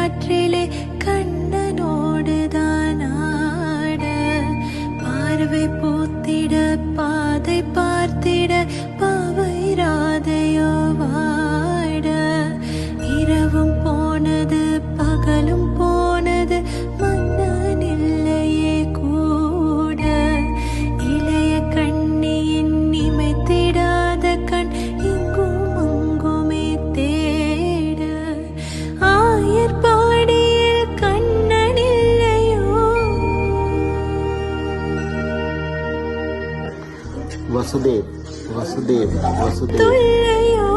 காற்றிலே கண்ணனோடுதான் ஆட பார்வை பூத்திட பாதை பார்த்திட பாவை ராதையோ வாட இரவும் போனது பகலும் போனது மன்னன் இல்லையே கூட இளைய கண்ணியின் நிமைத்திடாத கண் இங்கும் அங்குமே தேட ஆயர்பாடியில் கண்ணன் இல்லையோ. வசுதேவ் வசுதேவ் வசுதேவ் துல்லையோ